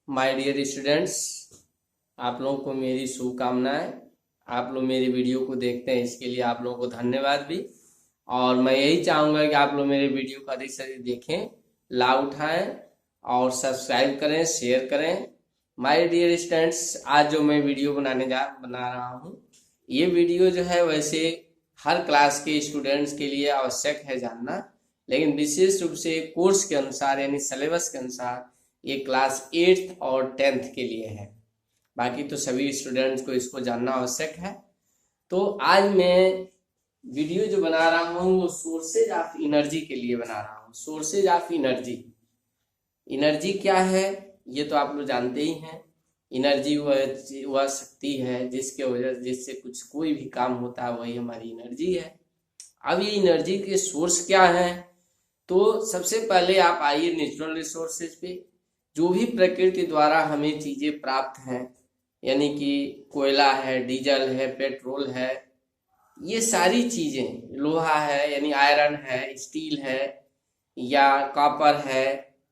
My dear students, आप लोगों को मेरी शुभकामनाएं। आप लोग मेरी वीडियो को देखते हैं, इसके लिए आप लोगों को धन्यवाद भी। और मैं यही चाहूँगा कि आप लोग मेरे वीडियो को अधिक से अधिक देखें, लाभ उठाएं और सब्सक्राइब करें, शेयर करें। माय डियर स्टूडेंट्स, आज जो मैं वीडियो बना रहा हूँ, ये वीडियो जो है वैसे हर क्लास के स्टूडेंट्स के लिए आवश्यक है जानना, लेकिन विशेष रूप से कोर्स के अनुसार यानी सिलेबस के अनुसार ये क्लास 8th और 10th के लिए है। बाकी तो सभी स्टूडेंट्स को इसको जानना आवश्यक है। तो आज मैं वीडियो जो बना रहा हूँ वो सोर्सेज ऑफ एनर्जी के लिए बना रहा हूँ। सोर्सेज ऑफ एनर्जी, एनर्जी क्या है ये तो आप लोग जानते ही हैं। एनर्जी वह शक्ति है जिससे कुछ कोई भी काम होता है, वही हमारी एनर्जी है। अब ये एनर्जी के सोर्स क्या है, तो सबसे पहले आप आइए नेचुरल रिसोर्सेज पे। जो भी प्रकृति द्वारा हमें चीजें प्राप्त हैं, यानी कि कोयला है, डीजल है, पेट्रोल है, ये सारी चीजें, लोहा है यानी आयरन है, स्टील है या कॉपर है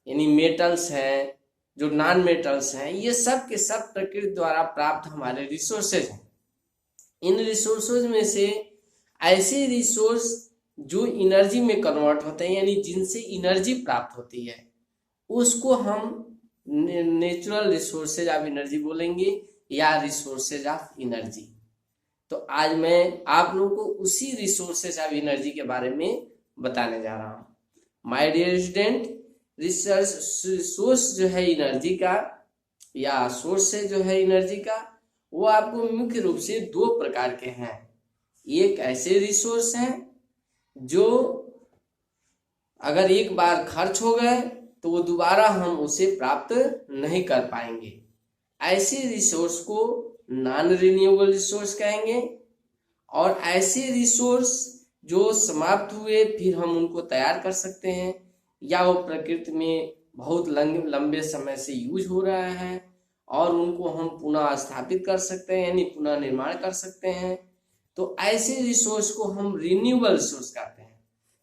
यानी मेटल्स हैं, जो नॉन मेटल्स हैं, ये सब के सब प्रकृति द्वारा प्राप्त हमारे रिसोर्सेज हैं। इन रिसोर्सेज में से ऐसे रिसोर्स जो एनर्जी में कन्वर्ट होते हैं यानी जिनसे एनर्जी प्राप्त होती है, उसको हम नेचुरल रिसोर्सेज ऑफ एनर्जी बोलेंगे या रिसोर्सेज ऑफ एनर्जी। तो आज मैं आप लोगों को उसी रिसोर्सेज ऑफ एनर्जी के बारे में बताने जा रहा हूँ। My dear student, research source जो है एनर्जी का या सोर्स से जो है एनर्जी का, वो आपको मुख्य रूप से दो प्रकार के हैं। एक ऐसे रिसोर्स हैं जो अगर एक बार खर्च हो गए तो वो दोबारा हम उसे प्राप्त नहीं कर पाएंगे। ऐसे रिसोर्स को नॉन रिन्यूएबल रिसोर्स कहेंगे। और ऐसे रिसोर्स जो समाप्त हुए फिर हम उनको तैयार कर सकते हैं, या वो प्रकृति में बहुत लंबे समय से यूज हो रहा है और उनको हम पुनः स्थापित कर सकते हैं यानी पुनः निर्माण कर सकते हैं। तो ऐसे रिसोर्स को हम रिन्यूएबल रिसोर्स कहते हैं।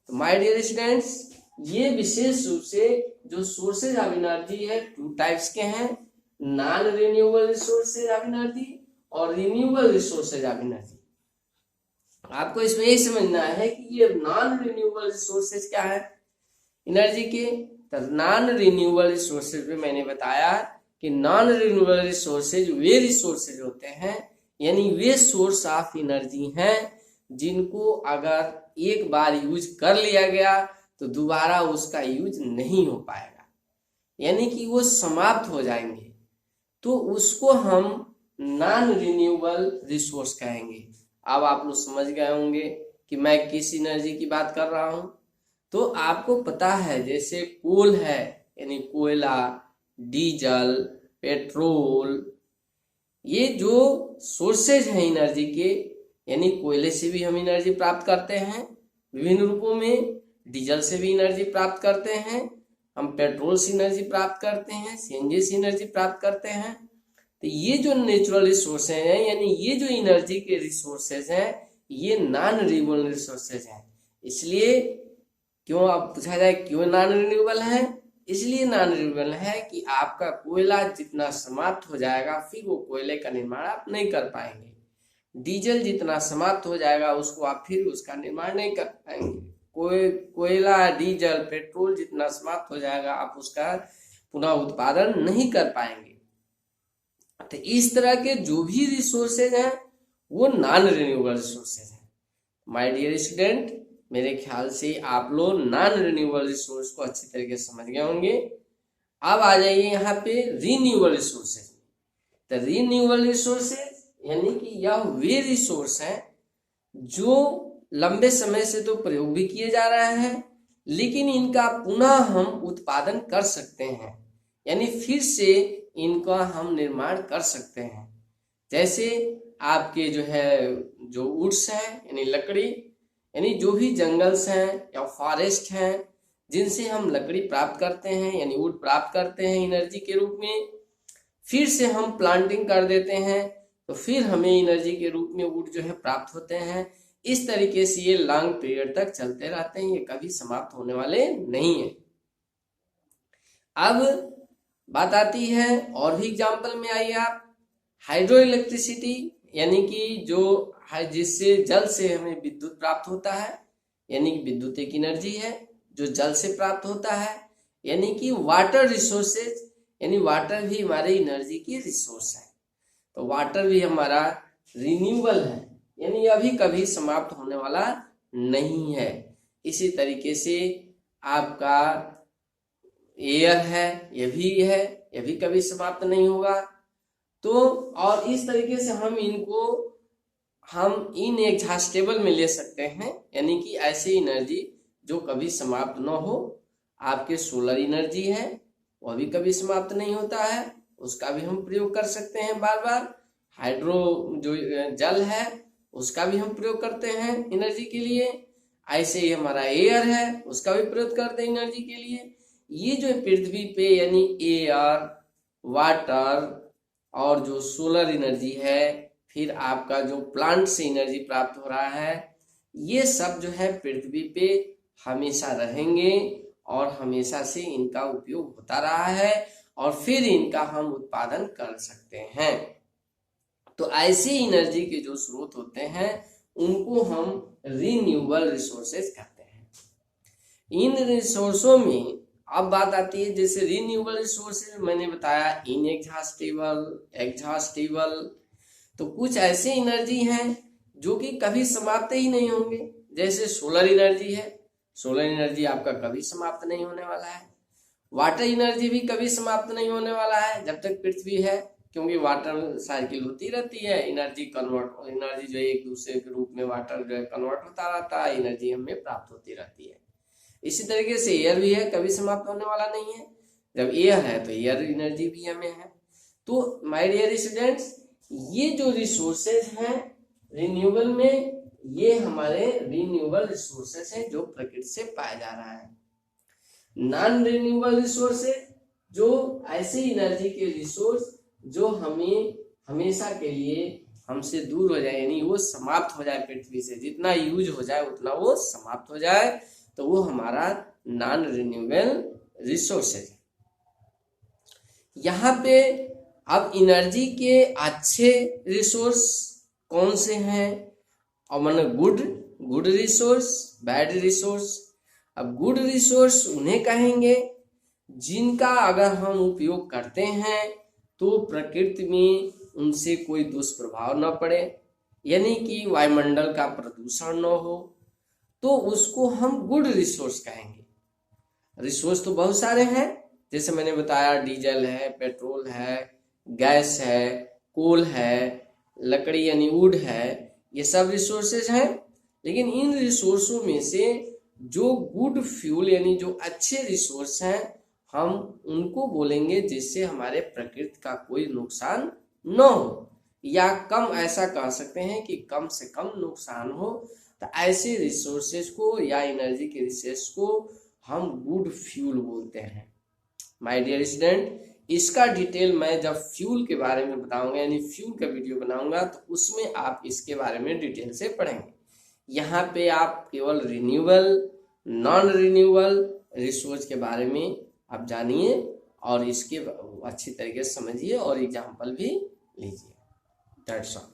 तो माय डियर स्टूडेंट्स, ये विशेष रूप से जो सोर्सेज ऑफ एनर्जी है टू टाइप्स के हैं, non renewable resources of energy और रिन्यूएबल रिसोर्सेज ऑफ एनर्जी। आपको इसमें यही समझना है कि ये नॉन रिन्यूएबल रिसोर्सेज क्या है एनर्जी के। तो नॉन रिन्यूएबल रिसोर्सेज में मैंने बताया कि नॉन रिन्यूएबल रिसोर्सेज वे रिसोर्सेज होते हैं यानी वे सोर्स ऑफ एनर्जी हैं जिनको अगर एक बार यूज कर लिया गया तो दोबारा उसका यूज नहीं हो पाएगा, यानी कि वो समाप्त हो जाएंगे। तो उसको हम नॉन रिन्यूएबल रिसोर्स कहेंगे। अब आप लोग समझ गए होंगे कि मैं किस एनर्जी की बात कर रहा हूं। तो आपको पता है जैसे कोल है यानी कोयला, डीजल, पेट्रोल, ये जो सोर्सेज हैं एनर्जी के, यानी कोयले से भी हम एनर्जी प्राप्त करते हैं विभिन्न रूपों में, डीजल से भी एनर्जी प्राप्त करते हैं, हम पेट्रोल से एनर्जी प्राप्त करते हैं, सीएनजी से एनर्जी प्राप्त करते हैं। तो ये जो नेचुरल रिसोर्सेज हैं यानी ये जो एनर्जी के रिसोर्सेज हैं ये नॉन रिन्यूएबल रिसोर्सेज हैं। इसलिए क्यों, आप पूछा जाए क्यों नॉन रिन्यूएबल है, इसलिए नॉन रिन्यूएबल है कि आपका कोयला जितना समाप्त हो जाएगा फिर वो कोयले का निर्माण आप नहीं कर पाएंगे। डीजल जितना समाप्त हो जाएगा उसको आप फिर उसका निर्माण नहीं कर पाएंगे। कोयला, डीजल, पेट्रोल जितना समाप्त हो जाएगा आप उसका पुनः उत्पादन नहीं कर पाएंगे। तो इस तरह के जो भी रिसोर्सेज हैं वो नॉन रिन्यूएबल रिसोर्सेज हैं। माय डियर स्टूडेंट, मेरे ख्याल से आप लोग नॉन रिन्यूएबल रिसोर्स को अच्छी तरीके से समझ गए होंगे। अब आ जाइए यहाँ पे रिन्यूएबल रिसोर्सेज। तो रिन्यूएबल रिसोर्सेज यानी कि यह वे रिसोर्स हैं जो लंबे समय से तो प्रयोग भी किए जा रहे हैं लेकिन इनका पुनः हम उत्पादन कर सकते हैं, यानी फिर से इनका हम निर्माण कर सकते हैं। जैसे आपके जो है जो वुड्स हैं यानी लकड़ी, यानी जो भी जंगल्स हैं या फॉरेस्ट हैं जिनसे हम लकड़ी प्राप्त करते हैं यानी वुड प्राप्त करते हैं एनर्जी के रूप में, फिर से हम प्लांटिंग कर देते हैं तो फिर हमें एनर्जी के रूप में वुड जो है प्राप्त होते हैं। इस तरीके से ये लॉन्ग पीरियड तक चलते रहते हैं, ये कभी समाप्त होने वाले नहीं है। अब बात आती है और भी एग्जाम्पल में आइए आप, हाइड्रो इलेक्ट्रिसिटी यानी कि जो जिससे जल से हमें विद्युत प्राप्त होता है, यानी कि विद्युत एक एनर्जी है जो जल से प्राप्त होता है। यानी कि वाटर रिसोर्सेज, यानी वाटर भी हमारे एनर्जी की रिसोर्स है, तो वाटर भी हमारा रिन्यूएबल है, यानी अभी कभी समाप्त होने वाला नहीं है। इसी तरीके से आपका एयर है, ये भी है, ये भी कभी समाप्त नहीं होगा। तो और इस तरीके से हम इनएग्जॉस्टेबल में ले सकते हैं, यानी कि ऐसी एनर्जी जो कभी समाप्त न हो। आपके सोलर एनर्जी है, वह भी कभी समाप्त नहीं होता है, उसका भी हम प्रयोग कर सकते हैं बार बार। हाइड्रो जो जल है उसका भी हम प्रयोग करते हैं एनर्जी के लिए। ऐसे ही हमारा एयर है, उसका भी प्रयोग करते हैं एनर्जी के लिए। ये जो पृथ्वी पे यानी एयर, वाटर और जो सोलर एनर्जी है, फिर आपका जो प्लांट से एनर्जी प्राप्त हो रहा है, ये सब जो है पृथ्वी पे हमेशा रहेंगे और हमेशा से इनका उपयोग होता रहा है और फिर इनका हम उत्पादन कर सकते हैं। तो ऐसी एनर्जी के जो स्रोत होते हैं उनको हम रिन्यूएबल रिसोर्सेज कहते हैं। इन रिसोर्सों में अब बात आती है, जैसे रिन्यूएबल रिसोर्सेज मैंने बताया इनएग्जॉस्टेबल, एग्जॉस्टेबल। तो कुछ ऐसे एनर्जी हैं जो कि कभी समाप्त ही नहीं होंगे, जैसे सोलर एनर्जी है, सोलर एनर्जी आपका कभी समाप्त नहीं होने वाला है। वाटर एनर्जी भी कभी समाप्त नहीं होने वाला है जब तक पृथ्वी है, क्योंकि वाटर साइकिल होती रहती है, एनर्जी जो है एक दूसरे के रूप में वाटर जो है कन्वर्ट होता रहता है, एनर्जी हमें प्राप्त होती रहती है। इसी तरीके से एयर भी है, कभी समाप्त होने वाला नहीं है। जब एयर है तो एयर एनर्जी भी हमें है। तो माय डियर स्टूडेंट्स, ये जो रिसोर्सेज हैं रिन्यूएबल में, ये हमारे रिन्यूएबल रिसोर्सेज हैं जो प्रकृति से पाया जा रहा है। नॉन रिन्यूएबल रिसोर्सेज जो ऐसे एनर्जी के रिसोर्स जो हमें हमेशा के लिए हमसे दूर हो जाए, यानी वो समाप्त हो जाए पृथ्वी से, जितना यूज हो जाए उतना वो समाप्त हो जाए, तो वो हमारा नॉन रिन्यूएबल रिसोर्सेज है। यहाँ पे अब एनर्जी के अच्छे रिसोर्स कौन से हैं, और माने गुड रिसोर्स, बैड रिसोर्स। अब गुड रिसोर्स उन्हें कहेंगे जिनका अगर हम उपयोग करते हैं तो प्रकृति में उनसे कोई दुष्प्रभाव न पड़े, यानी कि वायुमंडल का प्रदूषण न हो, तो उसको हम गुड रिसोर्स कहेंगे। रिसोर्स तो बहुत सारे हैं, जैसे मैंने बताया डीजल है, पेट्रोल है, गैस है, कोल है, लकड़ी यानी वुड है, ये सब रिसोर्सेज हैं। लेकिन इन रिसोर्सों में से जो गुड फ्यूल यानी जो अच्छे रिसोर्स हैं, हम उनको बोलेंगे जिससे हमारे प्रकृति का कोई नुकसान न हो, या कम, ऐसा कह सकते हैं कि कम से कम नुकसान हो। तो ऐसे रिसोर्सेज को या एनर्जी के रिसोर्स को हम गुड फ्यूल बोलते हैं। माय डियर स्टूडेंट, इसका डिटेल मैं जब फ्यूल के बारे में बताऊंगा, यानी फ्यूल का वीडियो बनाऊंगा, तो उसमें आप इसके बारे में डिटेल से पढ़ेंगे। यहाँ पे आप केवल रिन्यूएबल, नॉन रिन्यूएबल रिसोर्स के बारे में आप जानिए और इसके अच्छी तरीके से समझिए और एग्जाम्पल भी लीजिए। That's all.